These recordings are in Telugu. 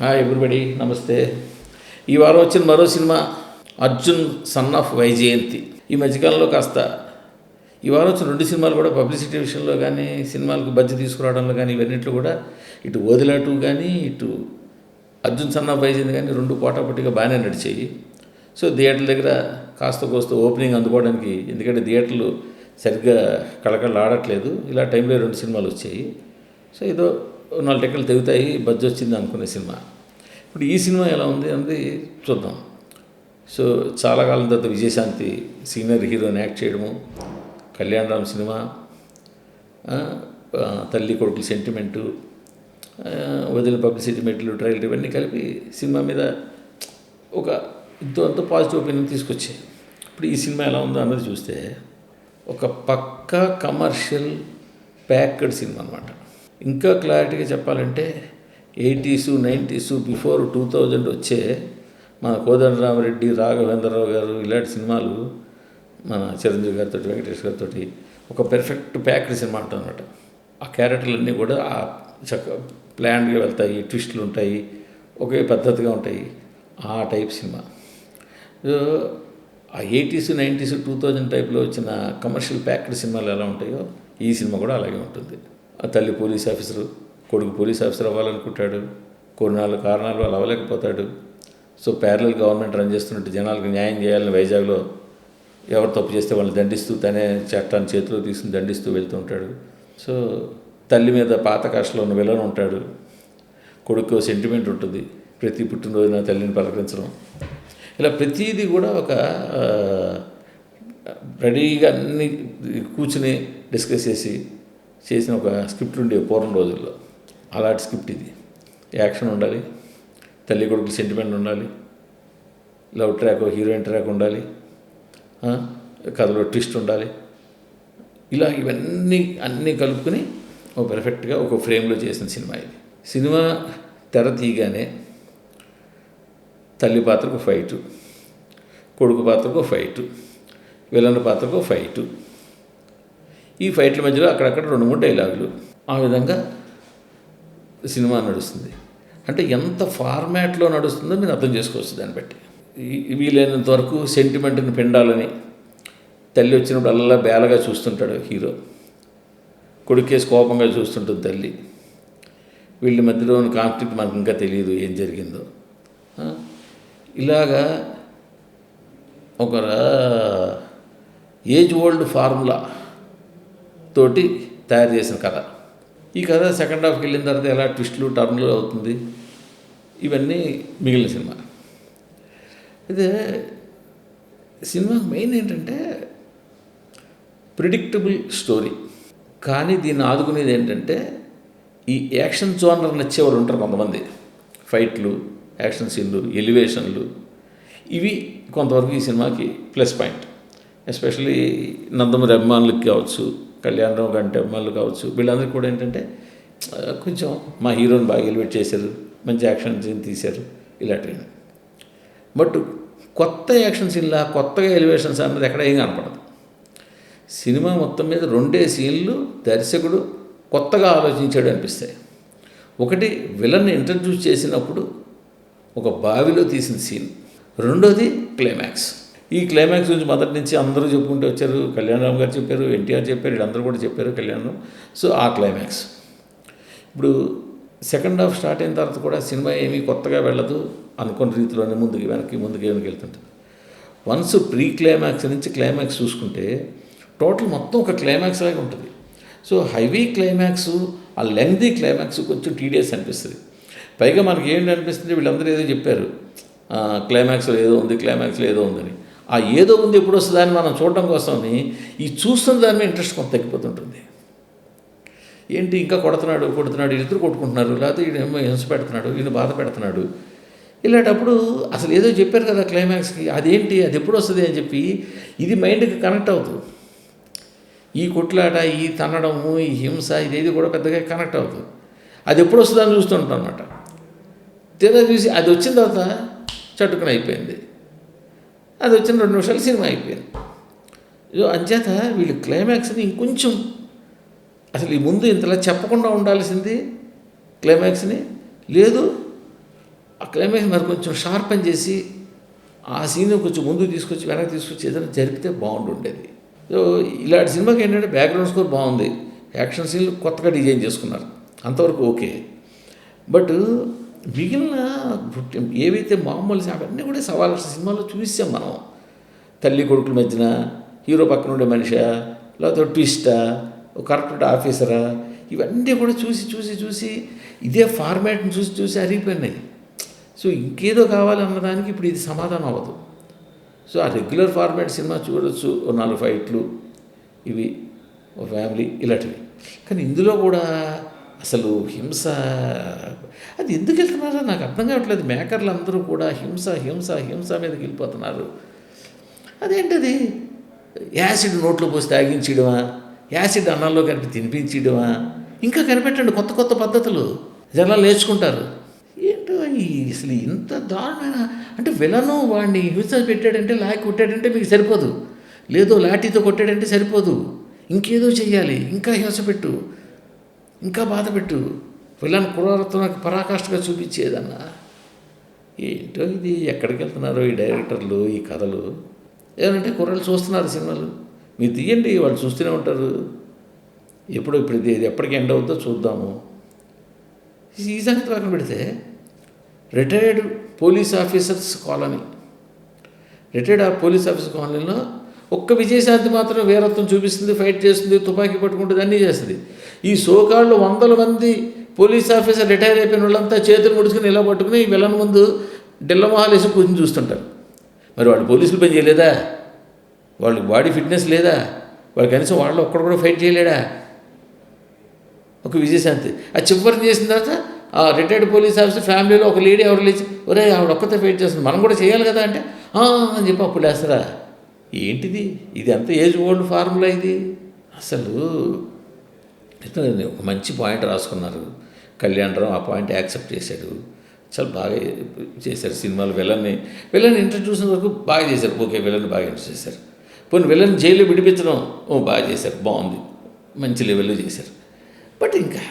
హాయ్ ఎవ్రీబడి, నమస్తే. ఈ వారం వచ్చిన మరో cinema Arjun son of Vyjayanthi. ఈ మధ్యకాలంలో కాస్త ఈ వారం వచ్చిన 2 సినిమాలు కూడా పబ్లిసిటీ విషయంలో కానీ, సినిమాలకు బడ్జెట్ తీసుకురావడంలో కానీ, ఇవన్నింటిలో కూడా ఇటు ఓదిలా 2 కానీ, ఇటు అర్జున్ సన్ ఆఫ్ వైజయంతి కానీ 2 పోటాపోటీగా బాగానే నడిచాయి. సో థియేటర్ల దగ్గర కాస్త కోస్త ఓపెనింగ్ అందుకోవడానికి, ఎందుకంటే థియేటర్లు సరిగ్గా కళకళ ఆడట్లేదు, ఇలా టైంలో 2 సినిమాలు వచ్చాయి. సో ఏదో 4 టికెట్లు తెగుతాయి, బడ్జెట్ వచ్చింది అనుకునే సినిమా. ఇప్పుడు ఈ సినిమా ఎలా ఉంది అన్నది చూద్దాం. సో చాలా కాలం తర్వాత విజయశాంతి సీనియర్ హీరోని యాక్ట్ చేయడము, కళ్యాణ్ రామ్ సినిమా, తల్లి కొడుకుల సెంటిమెంటు, వదిలిన పబ్లిసిటీ మెట్లు, ట్రైలర్ ఇవన్నీ కలిపి సినిమా మీద ఒక ఇంతో పాజిటివ్ ఒపీనియన్ తీసుకొచ్చాయి. ఇప్పుడు ఈ సినిమా ఎలా ఉందో అన్నది చూస్తే ఒక పక్కా కమర్షియల్ ప్యాక్డ్ సినిమా అనమాట. ఇంకా క్లారిటీగా చెప్పాలంటే 80s 90s బిఫోర్ 2000 వచ్చే మన కోదండరామరెడ్డి, రాఘవేంద్రరావు గారు ఇలాంటి సినిమాలు, మన చిరంజీవి గారితో, వెంకటేష్ గారితో ఒక పెర్ఫెక్ట్ ప్యాక్డ్ సినిమా అంటారనమాట. ఆ క్యారెక్టర్లన్నీ కూడా ప్లాన్డ్గా వెళ్తాయి, ట్విస్టులు ఉంటాయి, ఒకే పద్ధతిగా ఉంటాయి. ఆ టైప్ సినిమా. ఆ 80s 90s 2000 టైప్లో వచ్చిన కమర్షియల్ ప్యాక్డ్ సినిమాలు ఎలా ఉంటాయో ఈ సినిమా కూడా అలాగే ఉంటుంది. ఆ తల్లి పోలీస్ ఆఫీసరు, కొడుకు పోలీస్ ఆఫీసర్ అవ్వాలనుకుంటాడు, కొన్ని కారణాలు వాళ్ళు అవ్వలేకపోతాడు. సో ప్యారలల్ గవర్నమెంట్ రన్ చేస్తున్నట్టు జనాలకు న్యాయం చేయాలని వైజాగ్లో ఎవరు తప్పు చేస్తే వాళ్ళని దండిస్తూ, తనే చట్టాన్ని చేతిలో తీసుకుని దండిస్తూ వెళ్తూ ఉంటాడు. సో తల్లి మీద పాత కాస్ట్లో ఉన్న విలన్ ఉంటాడు, కొడుకు సెంటిమెంట్ ఉంటుంది, ప్రతి పుట్టినరోజు నా తల్లిని పలకరించడం, ఇలా ప్రతిదీ కూడా ఒక రెడీగా అన్ని కూర్చుని డిస్కస్ చేసిన ఒక స్క్రిప్ట్ ఉండేవి పూర్వం రోజుల్లో. అలాంటి స్క్రిప్ట్ ఇది. యాక్షన్ ఉండాలి, తల్లి కొడుకు సెంటిమెంట్ ఉండాలి, లవ్ ట్రాక్, హీరోయిన్ ట్రాక్ ఉండాలి, కథలో ట్విస్ట్ ఉండాలి, ఇలా అన్నీ కలుపుకొని ఒక పర్ఫెక్ట్గా ఒక ఫ్రేమ్లో చేసిన సినిమా ఇది. సినిమా తెర తీయగానే తల్లి పాత్రకు ఫైటు, కొడుకు పాత్రకు ఫైటు, విలన్ పాత్రకు ఫైటు, ఈ ఫైట్ల మధ్యలో అక్కడక్కడ 2-3 డైలాగులు, ఆ విధంగా సినిమా నడుస్తుంది. అంటే ఎంత ఫార్మాట్లో నడుస్తుందో మీరు అర్థం చేసుకోవచ్చు దాన్ని బట్టి. వీలైనంత వరకు సెంటిమెంట్ని పిండాలని తల్లి వచ్చినప్పుడు అల్లా బేలగా చూస్తుంటాడు హీరో, కొడుకేసి కోపంగా చూస్తుంటుంది తల్లి. వీళ్ళ మధ్యలో ఉన్న కాన్ఫ్లిక్ట్ మనకు ఇంకా తెలియదు ఏం జరిగిందో. ఇలాగా ఒక ఏజ్ ఓల్డ్ ఫార్ములా తోటి తయారు చేసిన కథ. ఈ కథ సెకండ్ హాఫ్కి వెళ్ళిన తర్వాత ఎలా ట్విస్టులు టర్న్లు అవుతుంది, ఇవన్నీ మిగిలిన సినిమా. అయితే సినిమా మెయిన్ ఏంటంటే ప్రిడిక్టబుల్ స్టోరీ, కానీ దీన్ని ఆదుకునేది ఏంటంటే ఈ యాక్షన్ జోనర్ నచ్చేవాళ్ళు ఉంటారు కొంతమంది. ఫైట్లు, యాక్షన్ సీన్లు, ఎలివేషన్లు, ఇవి కొంతవరకు ఈ సినిమాకి ప్లస్ పాయింట్. ఎస్పెషల్లీ నందమూరి అభిమానులకి కావచ్చు, కళ్యాణ్ రావు గంట అభిమానులు కావచ్చు, వీళ్ళందరికీ కూడా ఏంటంటే కొంచెం మా హీరోని బాగా ఎలివేట్ చేశారు, మంచి యాక్షన్ సీన్ తీశారు ఇలాంటివి. బట్ కొత్త యాక్షన్ సీన్లా, కొత్తగా ఎలివేషన్స్ అన్నది ఎక్కడ ఏం కనపడదు. సినిమా మొత్తం మీద 2 సీన్లు దర్శకుడు కొత్తగా ఆలోచించాడు అనిపిస్తాయి. ఒకటి విలన్ని ఇంట్రడ్యూస్ చేసినప్పుడు ఒక బావిలో తీసిన సీన్, రెండోది క్లైమాక్స్. ఈ క్లైమాక్స్ గురించి మొదటి నుంచి అందరూ చెప్పుకుంటూ వచ్చారు. కళ్యాణ్ రామ్ గారు చెప్పారు, ఎన్టీఆర్ చెప్పారు, వీళ్ళందరూ కూడా చెప్పారు కళ్యాణ్ రామ్. సో ఆ క్లైమాక్స్ ఇప్పుడు సెకండ్ హాఫ్ స్టార్ట్ అయిన తర్వాత కూడా సినిమా ఏమీ కొత్తగా వెళ్ళదు, అనుకున్న రీతిలోనే ముందుకు వెళ్తుంటుంది. వన్స్ ప్రీ క్లైమాక్స్ నుంచి క్లైమాక్స్ చూసుకుంటే టోటల్ మొత్తం ఒక క్లైమాక్స్ లాగా ఉంటుంది. సో హైవీ క్లైమాక్స్, ఆ లెంగ్తీ క్లైమాక్స్ కొంచెం టీడియస్ అనిపిస్తుంది. పైగా మనకి ఏంటి అనిపిస్తుంది, వీళ్ళందరూ ఏదో చెప్పారు క్లైమాక్స్లో ఏదో ఉంది, క్లైమాక్స్లో ఏదో ఉందని. ఆ ఏదో ఉంది ఎప్పుడు వస్తుందని మనం చూడడం కోసమని ఈ చూస్తున్న దాని మీద ఇంట్రెస్ట్ కొంత తగ్గిపోతుంటుంది. ఏంటి ఇంకా కొడుతున్నాడు, వీళ్ళిద్దరు కొట్టుకుంటున్నారు, లేకపోతే ఈయనేమో హింస పెడుతున్నాడు, ఈయన బాధ పెడుతున్నాడు, ఇలాంటప్పుడు అసలు ఏదో చెప్పారు కదా క్లైమాక్స్కి, అదేంటి, అది ఎప్పుడు వస్తుంది అని చెప్పి ఇది మైండ్కి కనెక్ట్ అవుతుంది. ఈ కొట్లాట, ఈ తన్నడము, ఈ హింస, ఇదేది కూడా పెద్దగా కనెక్ట్ అవుతుంది. అది ఎప్పుడు వస్తుందని చూస్తుంటాం అనమాట. తీరా చూసి అది వచ్చిన తర్వాత చట్టుకుని అయిపోయింది, అది వచ్చిన 2 నిమిషాలు సినిమా అయిపోయింది. అంచేత వీళ్ళు క్లైమాక్స్ని ఇంకొంచెం అసలు ఈ ముందు ఇంతలా చెప్పకుండా ఉండాల్సింది క్లైమాక్స్ని, లేదు ఆ క్లైమాక్స్ మరి కొంచెం షార్ప్ అని చేసి ఆ సీన్ కొంచెం ముందుకు తీసుకొచ్చి వెనక్కి తీసుకొచ్చి ఏదైనా జరిపితే బాగుంటుండేది. సో ఇలాంటి సినిమాకి ఏంటంటే బ్యాక్గ్రౌండ్ స్కోర్ బాగుంది, యాక్షన్ సీన్లు కొత్తగా డిజైన్ చేసుకున్నారు, అంతవరకు ఓకే. బట్ మిగిలిన ఏవైతే మామూలు అవన్నీ కూడా సవాల్ సినిమాలో చూసాం మనం. తల్లి కొడుకుల మధ్యన హీరో పక్కన ఉండే మనిషా, లేకపోతే ట్విస్టా, కరెక్ట్ ఆఫీసరా, ఇవన్నీ కూడా చూసి చూసి చూసి ఇదే ఫార్మాట్ని చూసి చూసి అరిగిపోయినాయి. సో ఇంకేదో కావాలన్నదానికి ఇప్పుడు ఇది సమాధానం అవ్వదు. సో ఆ రెగ్యులర్ ఫార్మాట్ సినిమా చూడొచ్చు, 4 ఫైట్లు, ఇవి ఒక ఫ్యామిలీ ఇలాంటివి. కానీ ఇందులో కూడా అసలు హింస అది ఎందుకు వెళ్తున్నారో నాకు అర్థం కావట్లేదు. మేకర్లు అందరూ కూడా హింస హింస హింస మీదకి వెళ్ళిపోతున్నారు. అదేంటది, యాసిడ్ నోట్లో పోసి తాగించడమా, యాసిడ్ అన్నంలో కలిపి తినిపించడమా, ఇంకా కనిపెట్టండి కొత్త కొత్త పద్ధతులు, జనాలు నేర్చుకుంటారు. ఏంటో అసలు ఇంత దారుణమైన, అంటే విలను వాడిని హింస పెట్టాడంటే లాగి కొట్టాడంటే మీకు సరిపోదు, లేదో లాఠీతో కొట్టాడంటే సరిపోదు, ఇంకేదో చెయ్యాలి, ఇంకా హింస పెట్టు, ఇంకా బాధ పెట్టు, విలన్ క్రూరత్వానికి పరాకాష్ఠగా చూపించేదన్నా. ఏంటో ఇది, ఎక్కడికి వెళ్తున్నారో ఈ డైరెక్టర్లు, ఈ కథలు. ఏమంటే కుర్రలు చూస్తున్నారు సినిమాలు, మీరు తీయండి, వాళ్ళు చూస్తూనే ఉంటారు. ఇప్పుడు ఇది ఎప్పటికి ఎండ్ అవుతుందో చూద్దాము. ఈ సంగతి పక్కన పెడితే retired police officers colony, retired police officer కాలనీలో ఒక్క విజయశాంతి మాత్రం వీరత్వం చూపిస్తుంది, ఫైట్ చేస్తుంది, తుపాకీ పట్టుకుంటుంది, అన్నీ చేస్తుంది. ఈ సోకాళ్ళు 100 మంది పోలీస్ ఆఫీసర్ రిటైర్ అయిపోయిన వాళ్ళంతా చేతులు ముడుచుకుని ఇలా పట్టుకుని ఈ విలన్ ముందు డిల్లమొహాలు వేసి కూర్చొని చూస్తుంటారు. మరి వాళ్ళు పోలీసులు పని చేయలేదా, వాళ్ళకి బాడీ ఫిట్నెస్ లేదా, వాళ్ళు కనీసం వాళ్ళు ఒక్కడు కూడా ఫైట్ చేయలేడా? ఒక విజయశాంతి ఆ చివరిని చేసిన తర్వాత ఆ రిటైర్డ్ పోలీస్ ఆఫీసర్ ఫ్యామిలీలో ఒక లేడీ ఎవరు లేచి, ఒరే ఆవిడ ఒక్కతే ఫైట్ చేస్తుంది, మనం కూడా చేయాలి కదా అంటే అని చెప్పి అప్పుడు వేస్తారా? ఏంటిది, ఇది అంత ఏజ్ ఓల్డ్ ఫార్ములా ఇది. అసలు ఒక మంచి పాయింట్ రాసుకున్నారు కళ్యాణరావు, ఆ పాయింట్ యాక్సెప్ట్ చేశాడు, చాలా బాగా చేశారు సినిమాలు. విలన్ ఇంట్రడ్యూస్ వరకు బాగా చేశారు, ఓకే విలన్ బాగా ఇంట్రడ్యూస్ చేశారు. పోనీ విలన్ జైలు విడిపించడం బాగా చేశారు, బాగుంది, మంచి లెవెల్లో చేశారు. బట్ ఇంకా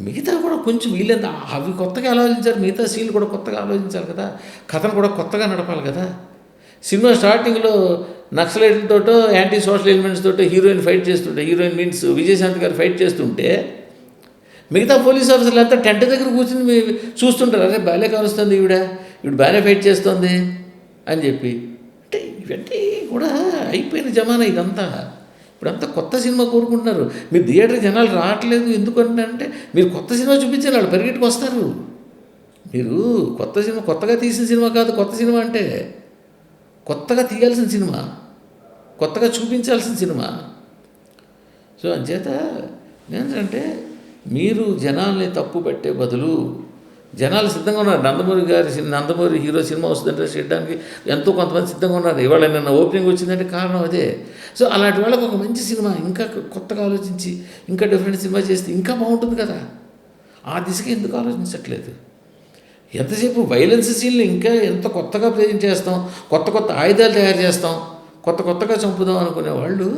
మిగతా కూడా కొంచెం వీళ్ళంత అవి కొత్తగా ఆలోచించారు, మిగతా సీన్లు కూడా కొత్తగా ఆలోచించాలి కదా, కథను కూడా కొత్తగా నడపాలి కదా. సినిమా స్టార్టింగ్లో నక్సలైట్లతోటో యాంటీ సోషల్ ఎలిమెంట్స్ తోటో హీరోయిన్ ఫైట్ చేస్తుంటే, heroine means Vijayashanti garu fight చేస్తుంటే మిగతా పోలీస్ ఆఫీసర్లు అంతా టెంట్ దగ్గర కూర్చుని చూస్తుంటారు, అరే బాగానే కాలుస్తుంది ఈవిడ బాగానే ఫైట్ చేస్తుంది అని చెప్పి. అంటే ఇవన్నీ కూడా అయిపోయిన జమానా ఇదంతా. ఇప్పుడంతా కొత్త సినిమా కోరుకుంటున్నారు. మీరు థియేటర్ జనాలు రావట్లేదు ఎందుకంటే మీరు కొత్త సినిమా చూపించారు, వాళ్ళు పరిగెట్టుకు వస్తారు. మీరు కొత్త సినిమా, కొత్తగా తీసిన సినిమా కాదు కొత్త సినిమా అంటే, కొత్తగా తీయాల్సిన సినిమా, కొత్తగా చూపించాల్సిన సినిమా. సో అంచేత ఏంటంటే మీరు జనాల్ని తప్పు పెట్టే బదులు, జనాలు సిద్ధంగా ఉన్నారు. నందమూరి హీరో సినిమా వస్తుందంటే చేయడానికి ఎంతో కొంతమంది సిద్ధంగా ఉన్నారు. ఇవాళ నిన్న ఓపెనింగ్ వచ్చిందంటే కారణం అదే. సో అలాంటి వాళ్ళకి ఒక మంచి సినిమా, ఇంకా కొత్తగా ఆలోచించి ఇంకా డిఫరెంట్ సినిమా చేస్తే ఇంకా బాగుంటుంది కదా. ఆ దిశగా ఎందుకు ఆలోచించట్లేదు? ఎంతసేపు వైలెన్స్ సీన్లు ఇంకా ఎంత కొత్తగా ప్రజెంట్ చేస్తాం, కొత్త కొత్త ఆయుధాలు తయారు చేస్తాం, కొత్తగా చంపుదాం అనుకునే వాళ్ళు,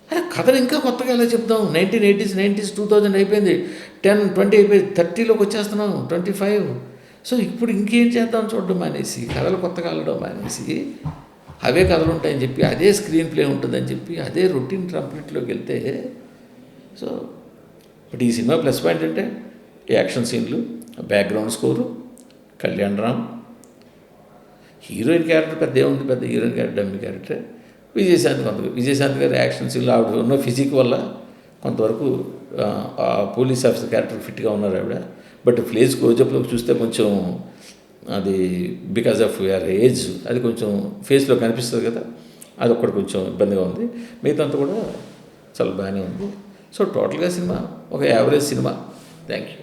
అరే కథలు ఇంకా కొత్తగా ఎలా చెప్తాం? 1980s 90s 2000 అయిపోయింది, 10 20 అయిపోయింది, 30లోకి వచ్చేస్తున్నాం, 25. సో ఇప్పుడు ఇంకేం చేద్దాం చూడడం మానేసి, కథలు కొత్తగా వెళ్ళడం మానేసి, అవే కథలు ఉంటాయని చెప్పి, అదే స్క్రీన్ ప్లే ఉంటుందని చెప్పి, అదే రొటీన్ టెంప్లెట్లోకి వెళ్తే, సో బట్ ఈ సినిమా ప్లస్ పాయింట్ అంటే యాక్షన్ సీన్లు, background score, Kalyan Ram, heroine character పెద్ద ఏముంది, పెద్ద heroine character dummy character. Vijayashanti గారి యాక్షన్ సీన్లు ఆవిడ ఉన్న ఫిజిక్ వల్ల కొంతవరకు ఆ పోలీస్ ఆఫీసర్ క్యారెక్టర్ ఫిట్గా ఉన్నారు ఆవిడ. బట్ ఫేస్ క్లోజప్లోకి చూస్తే కొంచెం అది బికాజ్ ఆఫ్ యువర్ ఏజ్ అది కొంచెం ఫేస్లో కనిపిస్తుంది కదా, అది ఒక్కటి కొంచెం ఇబ్బందిగా ఉంది. మిగతా కూడా చాలా బాగానే ఉంది. సో టోటల్గా సినిమా ఒక యావరేజ్ సినిమా. Thank you.